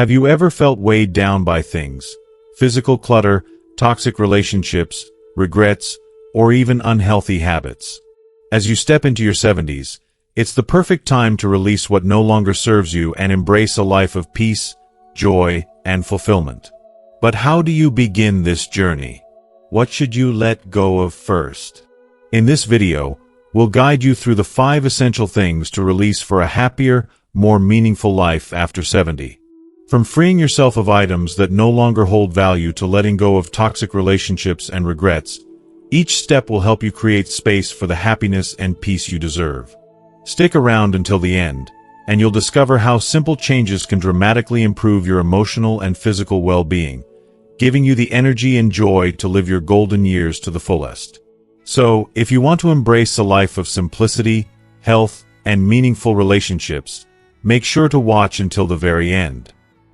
Have you ever felt weighed down by things? Physical clutter, toxic relationships, regrets, or even unhealthy habits? As you step into your 70s, it's the perfect time to release what no longer serves you and embrace a life of peace, joy, and fulfillment. But how do you begin this journey? What should you let go of first? In this video, we'll guide you through the 5 essential things to release for a happier, more meaningful life after 70. From freeing yourself of items that no longer hold value to letting go of toxic relationships and regrets, each step will help you create space for the happiness and peace you deserve. Stick around until the end, and you'll discover how simple changes can dramatically improve your emotional and physical well-being, giving you the energy and joy to live your golden years to the fullest. So, if you want to embrace a life of simplicity, health, and meaningful relationships, make sure to watch until the very end.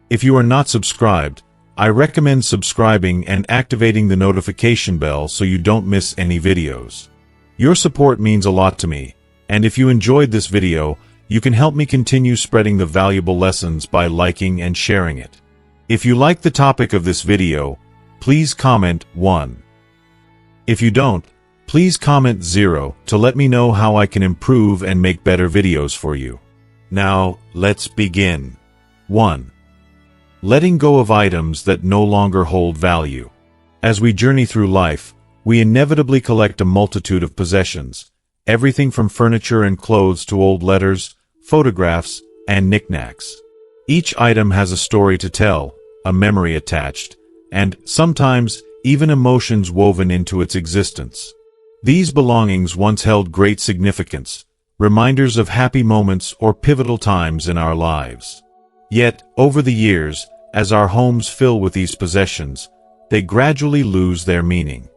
If you are not subscribed, I recommend subscribing and activating the notification bell so you don't miss any videos. Your support means a lot to me, and if you enjoyed this video, you can help me continue spreading the valuable lessons by liking and sharing it. If you like the topic of this video, please comment 1. If you don't, please comment 0 to let me know how I can improve and make better videos for you. Now, let's begin. 1. Letting go of items that no longer hold value. As we journey through life, we inevitably collect a multitude of possessions, everything from furniture and clothes to old letters, photographs, and knickknacks. Each item has a story to tell, a memory attached, and, sometimes, even emotions woven into its existence. These belongings once held great significance, reminders of happy moments or pivotal times in our lives. Yet, over the years, as our homes fill with these possessions, they gradually lose their meaning.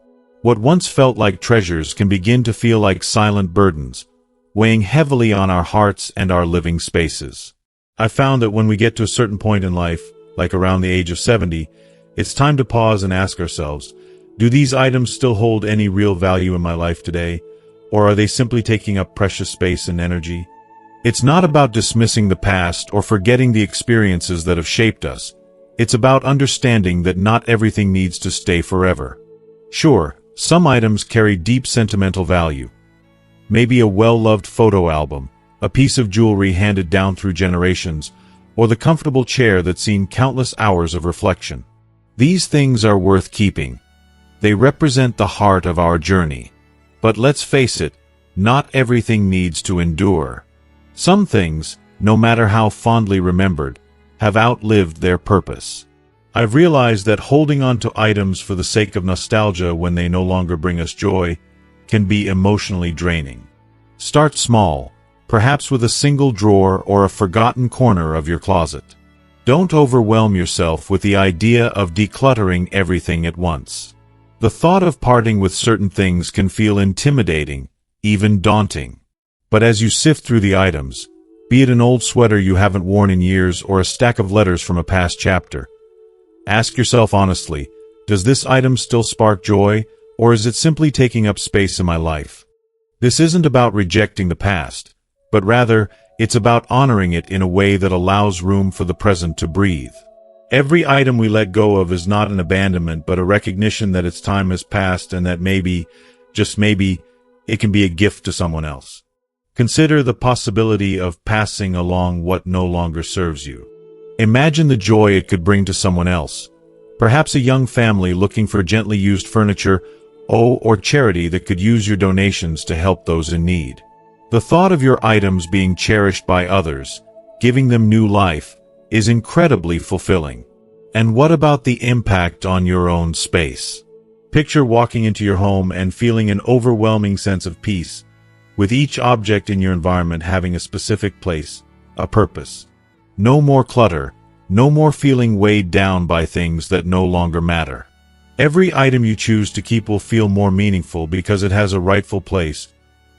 What once felt like treasures can begin to feel like silent burdens, weighing heavily on our hearts and our living spaces. I found that when we get to a certain point in life, like around the age of 70, it's time to pause and ask ourselves, do these items still hold any real value in my life today, or are they simply taking up precious space and energy? It's not about dismissing the past or forgetting the experiences that have shaped us. It's about understanding that not everything needs to stay forever. Sure, some items carry deep sentimental value. Maybe a well-loved photo album, a piece of jewelry handed down through generations, or the comfortable chair that's seen countless hours of reflection. These things are worth keeping. They represent the heart of our journey. But let's face it, not everything needs to endure. Some things, no matter how fondly remembered, have outlived their purpose. I've realized that holding on to items for the sake of nostalgia when they no longer bring us joy can be emotionally draining. Start small, perhaps with a single drawer or a forgotten corner of your closet. Don't overwhelm yourself with the idea of decluttering everything at once. The thought of parting with certain things can feel intimidating, even daunting. But as you sift through the items, be it an old sweater you haven't worn in years or a stack of letters from a past chapter, ask yourself honestly, does this item still spark joy, or is it simply taking up space in my life? This isn't about rejecting the past, but rather, it's about honoring it in a way that allows room for the present to breathe. Every item we let go of is not an abandonment, but a recognition that its time has passed and that maybe, just maybe, it can be a gift to someone else. Consider the possibility of passing along what no longer serves you. Imagine the joy it could bring to someone else. Perhaps a young family looking for gently used furniture, or charity that could use your donations to help those in need. The thought of your items being cherished by others, giving them new life, is incredibly fulfilling. And what about the impact on your own space? Picture walking into your home and feeling an overwhelming sense of peace, with each object in your environment having a specific place, a purpose. No more clutter, no more feeling weighed down by things that no longer matter. Every item you choose to keep will feel more meaningful because it has a rightful place,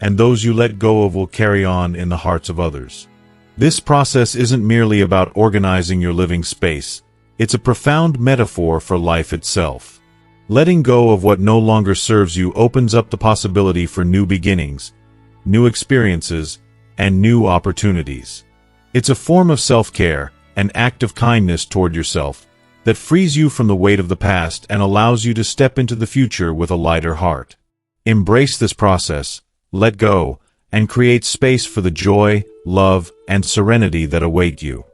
and those you let go of will carry on in the hearts of others. This process isn't merely about organizing your living space, it's a profound metaphor for life itself. Letting go of what no longer serves you opens up the possibility for new beginnings, new experiences, and new opportunities. It's a form of self-care, an act of kindness toward yourself that frees you from the weight of the past and allows you to step into the future with a lighter heart. Embrace this process, let go, and create space for the joy, love, and serenity that await you.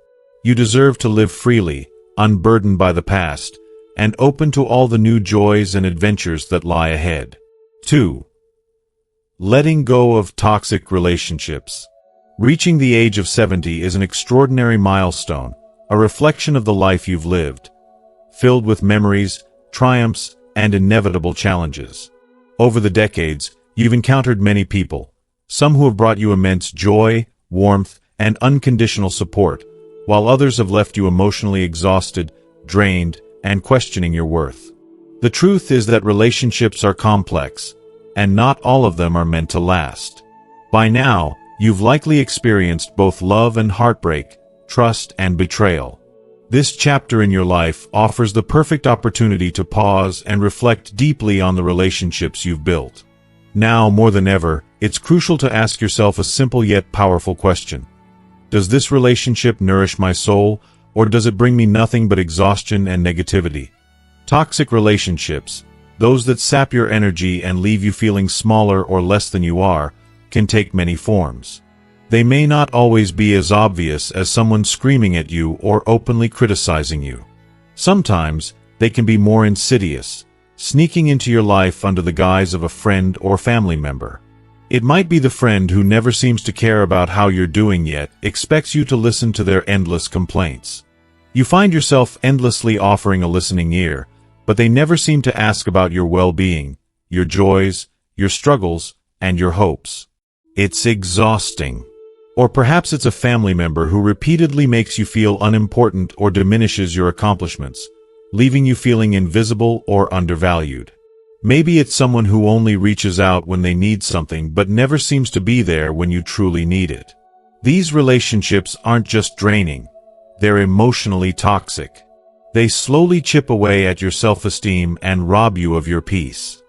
You deserve to live freely, unburdened by the past, and open to all the new joys and adventures that lie ahead. 2. Letting go of toxic relationships. Reaching the age of 70 is an extraordinary milestone, a reflection of the life you've lived, filled with memories, triumphs, and inevitable challenges. Over the decades, you've encountered many people, some who have brought you immense joy, warmth, and unconditional support, while others have left you emotionally exhausted, drained, and questioning your worth. The truth is that relationships are complex, and not all of them are meant to last. By now, you've likely experienced both love and heartbreak, trust and betrayal. This chapter in your life offers the perfect opportunity to pause and reflect deeply on the relationships you've built. Now, more than ever, it's crucial to ask yourself a simple yet powerful question. Does this relationship nourish my soul, or does it bring me nothing but exhaustion and negativity? Toxic relationships, those that sap your energy and leave you feeling smaller or less than you are, can take many forms. They may not always be as obvious as someone screaming at you or openly criticizing you. Sometimes, they can be more insidious, sneaking into your life under the guise of a friend or family member. It might be the friend who never seems to care about how you're doing yet expects you to listen to their endless complaints. You find yourself endlessly offering a listening ear, but they never seem to ask about your well-being, your joys, your struggles, and your hopes. It's exhausting. Or perhaps it's a family member who repeatedly makes you feel unimportant or diminishes your accomplishments, leaving you feeling invisible or undervalued. Maybe it's someone who only reaches out when they need something but never seems to be there when you truly need it. These relationships aren't just draining, they're emotionally toxic. They slowly chip away at your self-esteem and rob you of your peace.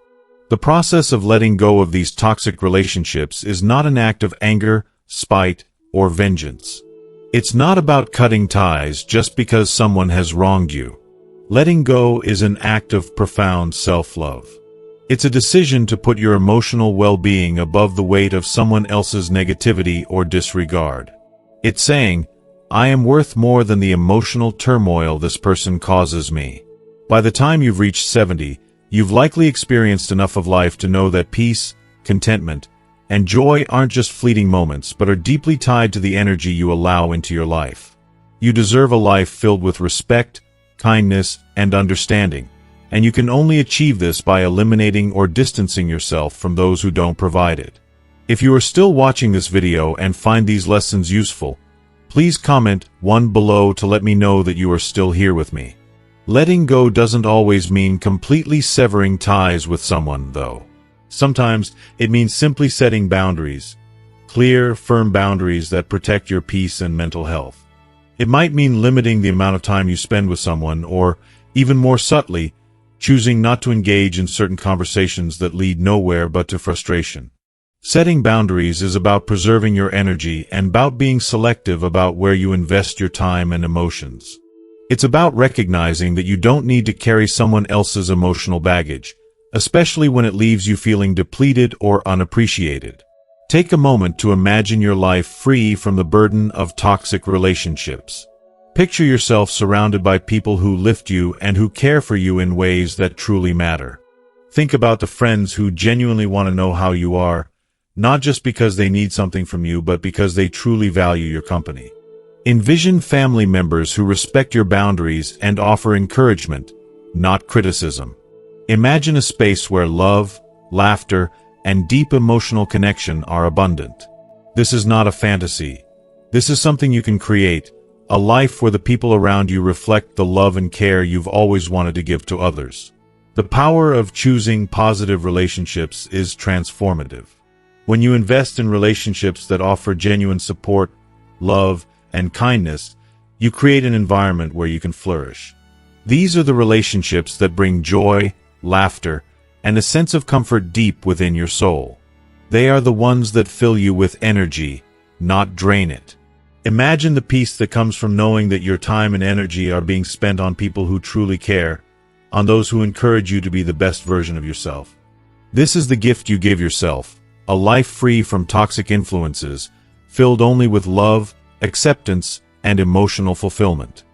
The process of letting go of these toxic relationships is not an act of anger, spite, or vengeance. It's not about cutting ties just because someone has wronged you. Letting go is an act of profound self-love. It's a decision to put your emotional well-being above the weight of someone else's negativity or disregard. It's saying, I am worth more than the emotional turmoil this person causes me. By the time you've reached 70, you've likely experienced enough of life to know that peace, contentment, and joy aren't just fleeting moments but are deeply tied to the energy you allow into your life. You deserve a life filled with respect, kindness, and understanding, and you can only achieve this by eliminating or distancing yourself from those who don't provide it. If you are still watching this video and find these lessons useful, please comment 1 below to let me know that you are still here with me. Letting go doesn't always mean completely severing ties with someone, though. Sometimes it means simply setting boundaries, clear, firm boundaries that protect your peace and mental health. It might mean limiting the amount of time you spend with someone, or, even more subtly, choosing not to engage in certain conversations that lead nowhere but to frustration. Setting boundaries is about preserving your energy and about being selective about where you invest your time and emotions. It's about recognizing that you don't need to carry someone else's emotional baggage, especially when it leaves you feeling depleted or unappreciated. Take a moment to imagine your life free from the burden of toxic relationships. Picture yourself surrounded by people who lift you and who care for you in ways that truly matter. Think about the friends who genuinely want to know how you are, not just because they need something from you, but because they truly value your company. Envision family members who respect your boundaries and offer encouragement, not criticism. Imagine a space where love, laughter, and deep emotional connection are abundant. This is not a fantasy. This is something you can create, a life where the people around you reflect the love and care you've always wanted to give to others. The power of choosing positive relationships is transformative. When you invest in relationships that offer genuine support, love, and kindness, you create an environment where you can flourish. These are the relationships that bring joy, laughter, and a sense of comfort deep within your soul. They are the ones that fill you with energy, not drain it. Imagine the peace that comes from knowing that your time and energy are being spent on people who truly care, on those who encourage you to be the best version of yourself. This is the gift you give yourself, a life free from toxic influences, filled only with love, acceptance, and emotional fulfillment.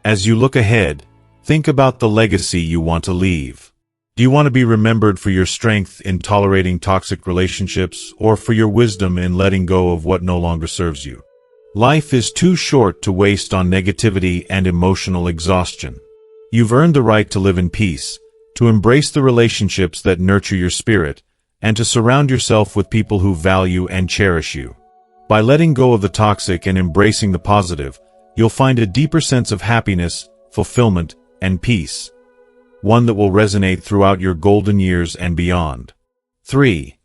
As you look ahead, think about the legacy you want to leave. Do you want to be remembered for your strength in tolerating toxic relationships, or for your wisdom in letting go of what no longer serves you? Life is too short to waste on negativity and emotional exhaustion. You've earned the right to live in peace, to embrace the relationships that nurture your spirit, and to surround yourself with people who value and cherish you. By letting go of the toxic and embracing the positive, you'll find a deeper sense of happiness, fulfillment, and peace, one that will resonate throughout your golden years and beyond. 3.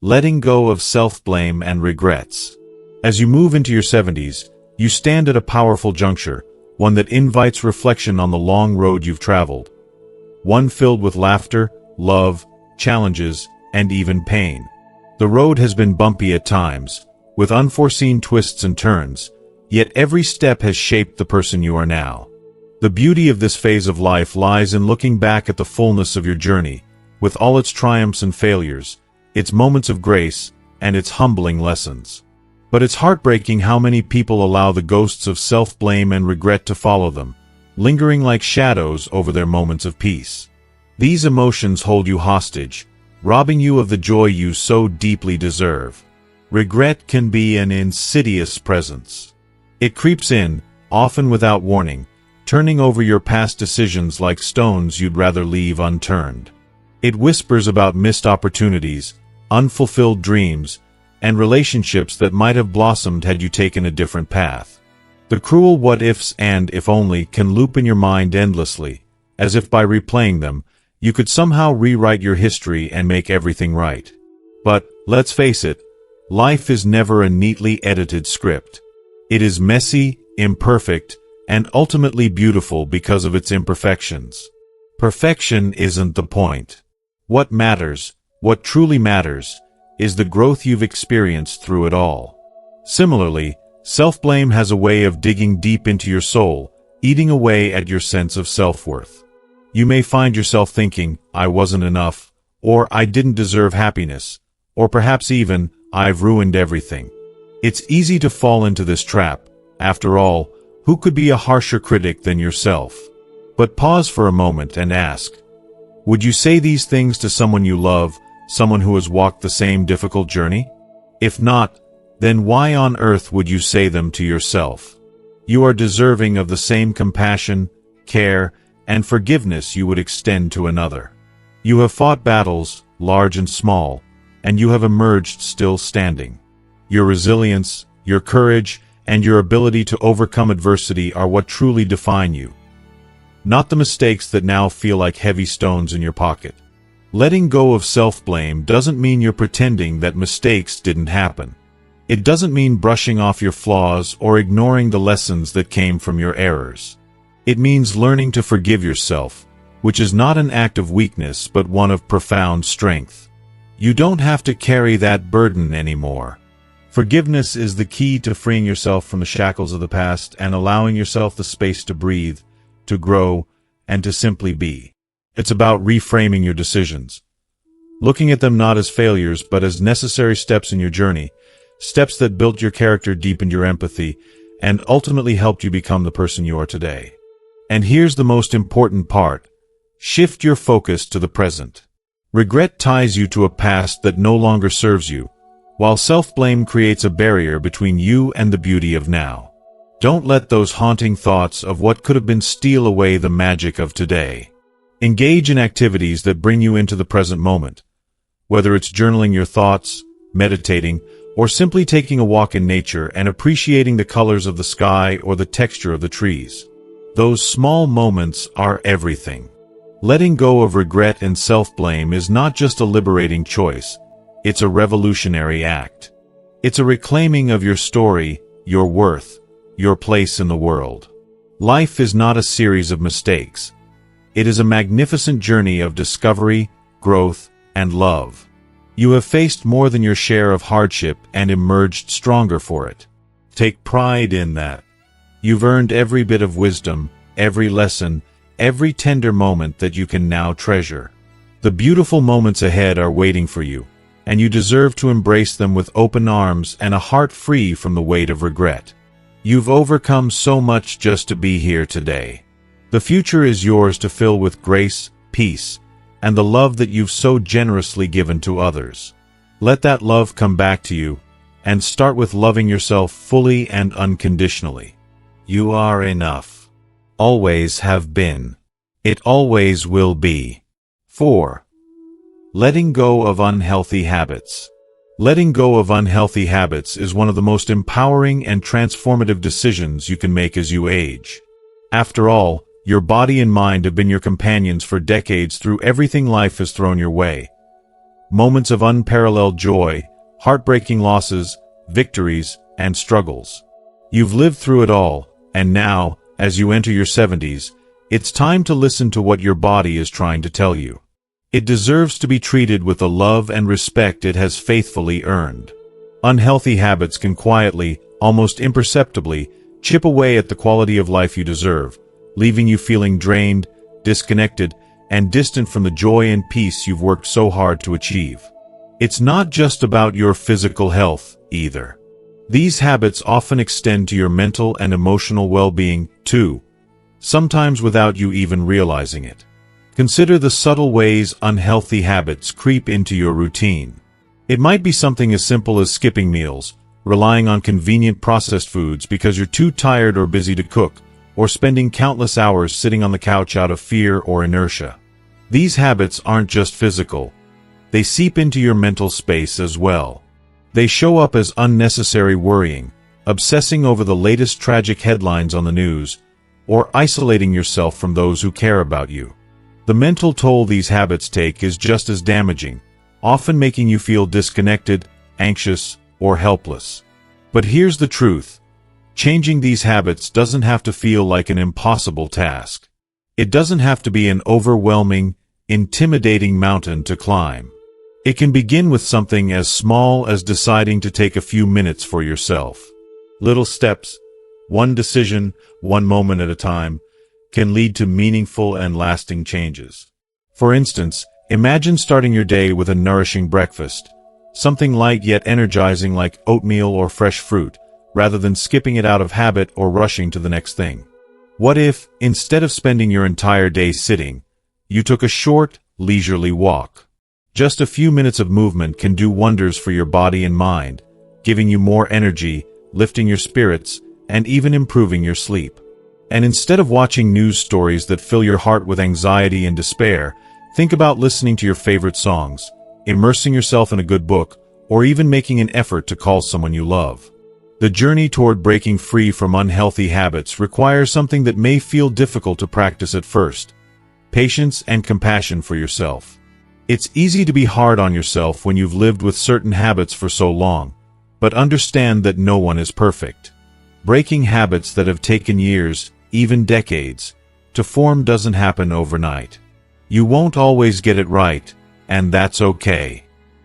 Letting go of self-blame and regrets. As you move into your 70s, you stand at a powerful juncture, one that invites reflection on the long road you've traveled. One filled with laughter, love, challenges, and even pain. The road has been bumpy at times, with unforeseen twists and turns, yet every step has shaped the person you are now. The beauty of this phase of life lies in looking back at the fullness of your journey, with all its triumphs and failures, its moments of grace, and its humbling lessons. But it's heartbreaking how many people allow the ghosts of self-blame and regret to follow them, lingering like shadows over their moments of peace. These emotions hold you hostage, robbing you of the joy you so deeply deserve. Regret can be an insidious presence. It creeps in, often without warning, turning over your past decisions like stones you'd rather leave unturned. It whispers about missed opportunities, unfulfilled dreams, and relationships that might have blossomed had you taken a different path. The cruel what-ifs and if only can loop in your mind endlessly, as if by replaying them, you could somehow rewrite your history and make everything right. But, let's face it, life is never a neatly edited script. It is messy, imperfect, and ultimately beautiful because of its imperfections. Perfection isn't the point. What matters, what truly matters, is the growth you've experienced through it all. Similarly, self-blame has a way of digging deep into your soul, eating away at your sense of self-worth. You may find yourself thinking, I wasn't enough, or I didn't deserve happiness, or perhaps even, I've ruined everything. It's easy to fall into this trap. After all, who could be a harsher critic than yourself? But pause for a moment and ask, would you say these things to someone you love, someone who has walked the same difficult journey? If not, then why on earth would you say them to yourself? You are deserving of the same compassion, care, and forgiveness you would extend to another. You have fought battles, large and small, and you have emerged still standing. Your resilience, your courage, and your ability to overcome adversity are what truly define you. Not the mistakes that now feel like heavy stones in your pocket. Letting go of self-blame doesn't mean you're pretending that mistakes didn't happen. It doesn't mean brushing off your flaws or ignoring the lessons that came from your errors. It means learning to forgive yourself, which is not an act of weakness but one of profound strength. You don't have to carry that burden anymore. Forgiveness is the key to freeing yourself from the shackles of the past and allowing yourself the space to breathe, to grow, and to simply be. It's about reframing your decisions, looking at them not as failures but as necessary steps in your journey, steps that built your character, deepened your empathy, and ultimately helped you become the person you are today. And here's the most important part. Shift your focus to the present. Regret ties you to a past that no longer serves you, while self-blame creates a barrier between you and the beauty of now. Don't let those haunting thoughts of what could have been steal away the magic of today. Engage in activities that bring you into the present moment. Whether it's journaling your thoughts, meditating, or simply taking a walk in nature and appreciating the colors of the sky or the texture of the trees. Those small moments are everything. Letting go of regret and self-blame is not just a liberating choice, it's a revolutionary act. It's a reclaiming of your story, your worth, your place in the world. Life is not a series of mistakes. It is a magnificent journey of discovery, growth, and love. You have faced more than your share of hardship and emerged stronger for it. Take pride in that. You've earned every bit of wisdom, every lesson, every tender moment that you can now treasure. The beautiful moments ahead are waiting for you, and you deserve to embrace them with open arms and a heart free from the weight of regret. You've overcome so much just to be here today. The future is yours to fill with grace, peace, and the love that you've so generously given to others. Let that love come back to you, and start with loving yourself fully and unconditionally. You are enough. Always have been. It always will be. 4. Letting go of unhealthy habits. Letting go of unhealthy habits is one of the most empowering and transformative decisions you can make as you age. After all, your body and mind have been your companions for decades through everything life has thrown your way. Moments of unparalleled joy, heartbreaking losses, victories, and struggles. You've lived through it all, and now, as you enter your 70s, it's time to listen to what your body is trying to tell you. It deserves to be treated with the love and respect it has faithfully earned. Unhealthy habits can quietly, almost imperceptibly, chip away at the quality of life you deserve, leaving you feeling drained, disconnected, and distant from the joy and peace you've worked so hard to achieve. It's not just about your physical health, either. These habits often extend to your mental and emotional well-being, too, sometimes without you even realizing it. Consider the subtle ways unhealthy habits creep into your routine. It might be something as simple as skipping meals, relying on convenient processed foods because you're too tired or busy to cook, or spending countless hours sitting on the couch out of fear or inertia. These habits aren't just physical. They seep into your mental space as well. They show up as unnecessary worrying, obsessing over the latest tragic headlines on the news, or isolating yourself from those who care about you. The mental toll these habits take is just as damaging, often making you feel disconnected, anxious, or helpless. But here's the truth. Changing these habits doesn't have to feel like an impossible task. It doesn't have to be an overwhelming, intimidating mountain to climb. It can begin with something as small as deciding to take a few minutes for yourself. Little steps, one decision, one moment at a time, can lead to meaningful and lasting changes. For instance, imagine starting your day with a nourishing breakfast, something light yet energizing like oatmeal or fresh fruit, rather than skipping it out of habit or rushing to the next thing. What if, instead of spending your entire day sitting, you took a short, leisurely walk? Just a few minutes of movement can do wonders for your body and mind, giving you more energy, lifting your spirits, and even improving your sleep. And instead of watching news stories that fill your heart with anxiety and despair, think about listening to your favorite songs, immersing yourself in a good book, or even making an effort to call someone you love. The journey toward breaking free from unhealthy habits requires something that may feel difficult to practice at first: patience and compassion for yourself. It's easy to be hard on yourself when you've lived with certain habits for so long, but understand that no one is perfect. Breaking habits that have taken years, even decades, to form doesn't happen overnight. You won't always get it right, and that's okay.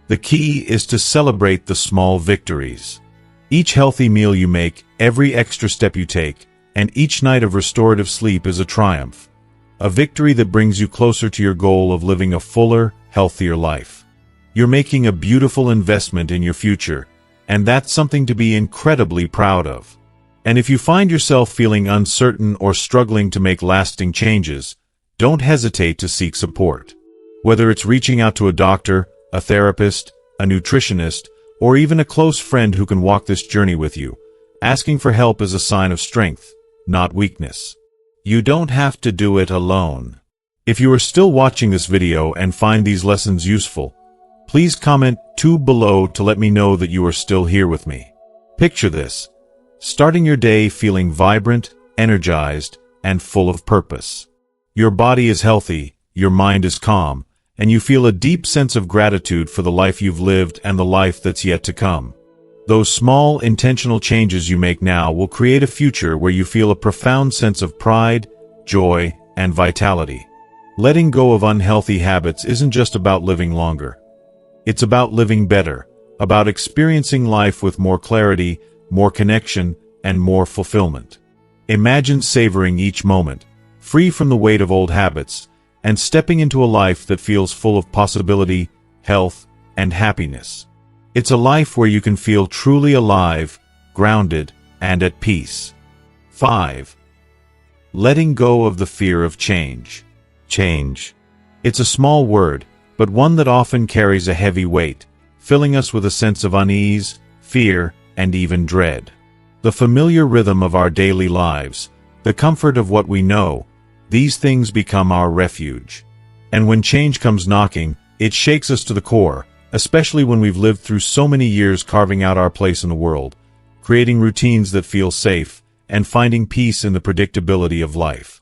The key is to celebrate the small victories. Each healthy meal you make, every extra step you take, and each night of restorative sleep is a triumph. A victory that brings you closer to your goal of living a fuller, healthier life. You're making a beautiful investment in your future, and that's something to be incredibly proud of. And if you find yourself feeling uncertain or struggling to make lasting changes, don't hesitate to seek support. Whether it's reaching out to a doctor, a therapist, a nutritionist, or even a close friend who can walk this journey with you, asking for help is a sign of strength, not weakness. You don't have to do it alone. If you are still watching this video and find these lessons useful, please comment 2 below to let me know that you are still here with me. Picture this: starting your day feeling vibrant, energized, and full of purpose. Your body is healthy, your mind is calm, and you feel a deep sense of gratitude for the life you've lived and the life that's yet to come. Those small, intentional changes you make now will create a future where you feel a profound sense of pride, joy, and vitality. Letting go of unhealthy habits isn't just about living longer. It's about living better, about experiencing life with more clarity, more connection, and more fulfillment. Imagine savoring each moment, free from the weight of old habits, and stepping into a life that feels full of possibility, health, and happiness. It's a life where you can feel truly alive, grounded, and at peace. 5. Letting go of the fear of change. Change. It's a small word, but one that often carries a heavy weight, filling us with a sense of unease, fear, and even dread. The familiar rhythm of our daily lives, the comfort of what we know, these things become our refuge. And when change comes knocking, it shakes us to the core, especially when we've lived through so many years carving out our place in the world, creating routines that feel safe, and finding peace in the predictability of life.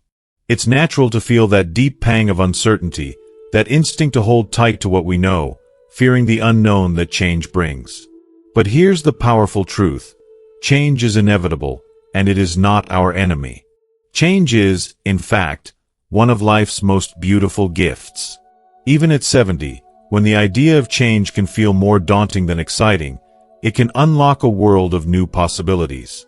It's natural to feel that deep pang of uncertainty, that instinct to hold tight to what we know, fearing the unknown that change brings. But here's the powerful truth. Change is inevitable, and it is not our enemy. Change is, in fact, one of life's most beautiful gifts. Even at 70, when the idea of change can feel more daunting than exciting, it can unlock a world of new possibilities.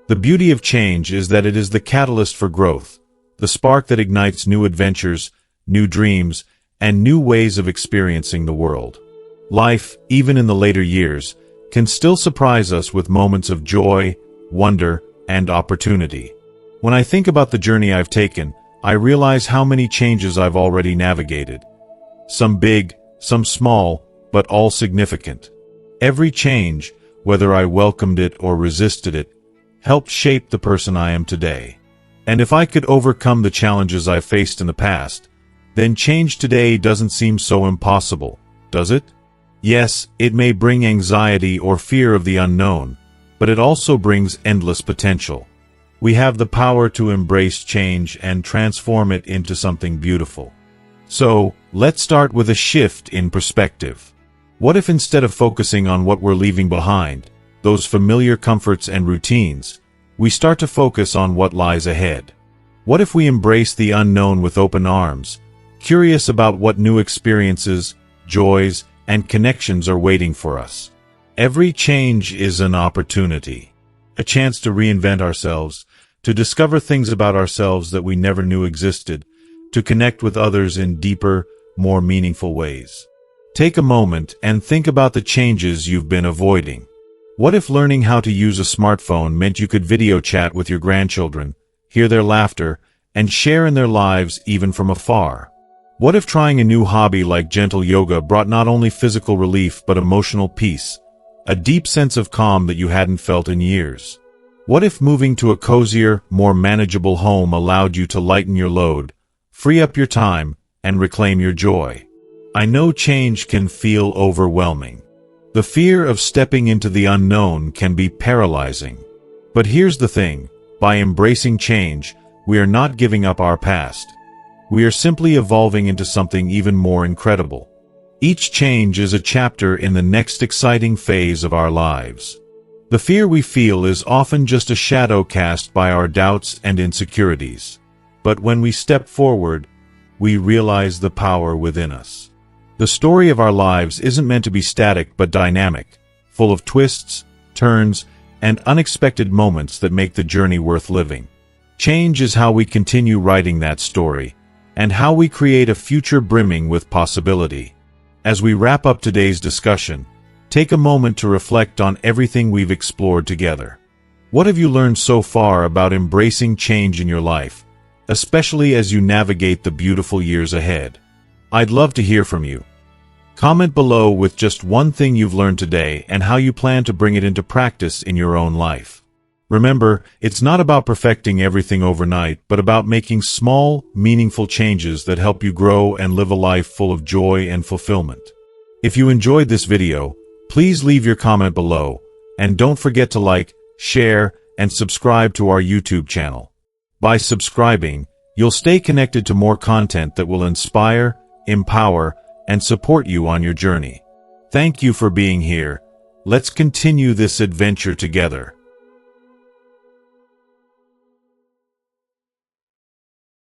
The beauty of change is that it is the catalyst for growth, the spark that ignites new adventures, new dreams, and new ways of experiencing the world. Life, even in the later years, can still surprise us with moments of joy, wonder, and opportunity. When I think about the journey I've taken, I realize how many changes I've already navigated. Some big, some small, but all significant. Every change, whether I welcomed it or resisted it, helped shape the person I am today. And if I could overcome the challenges I've faced in the past, then change today doesn't seem so impossible, does it? Yes, it may bring anxiety or fear of the unknown, but it also brings endless potential. We have the power to embrace change and transform it into something beautiful. So, let's start with a shift in perspective. What if instead of focusing on what we're leaving behind, those familiar comforts and routines, we start to focus on what lies ahead? What if we embrace the unknown with open arms, curious about what new experiences, joys, and connections are waiting for us? Every change is an opportunity, a chance to reinvent ourselves, to discover things about ourselves that we never knew existed, to connect with others in deeper, more meaningful ways. Take a moment and think about the changes you've been avoiding. What if learning how to use a smartphone meant you could video chat with your grandchildren, hear their laughter, and share in their lives even from afar? What if trying a new hobby like gentle yoga brought not only physical relief but emotional peace, a deep sense of calm that you hadn't felt in years? What if moving to a cozier, more manageable home allowed you to lighten your load, free up your time, and reclaim your joy? I know change can feel overwhelming. The fear of stepping into the unknown can be paralyzing. But here's the thing, by embracing change, we are not giving up our past. We are simply evolving into something even more incredible. Each change is a chapter in the next exciting phase of our lives. The fear we feel is often just a shadow cast by our doubts and insecurities. But when we step forward, we realize the power within us. The story of our lives isn't meant to be static but dynamic, full of twists, turns, and unexpected moments that make the journey worth living. Change is how we continue writing that story, and how we create a future brimming with possibility. As we wrap up today's discussion, take a moment to reflect on everything we've explored together. What have you learned so far about embracing change in your life, especially as you navigate the beautiful years ahead? I'd love to hear from you. Comment below with just one thing you've learned today and how you plan to bring it into practice in your own life. Remember, it's not about perfecting everything overnight, but about making small, meaningful changes that help you grow and live a life full of joy and fulfillment. If you enjoyed this video, please leave your comment below, and don't forget to like, share, and subscribe to our YouTube channel. By subscribing, you'll stay connected to more content that will inspire, empower, and support you on your journey. Thank you for being here. Let's continue this adventure together.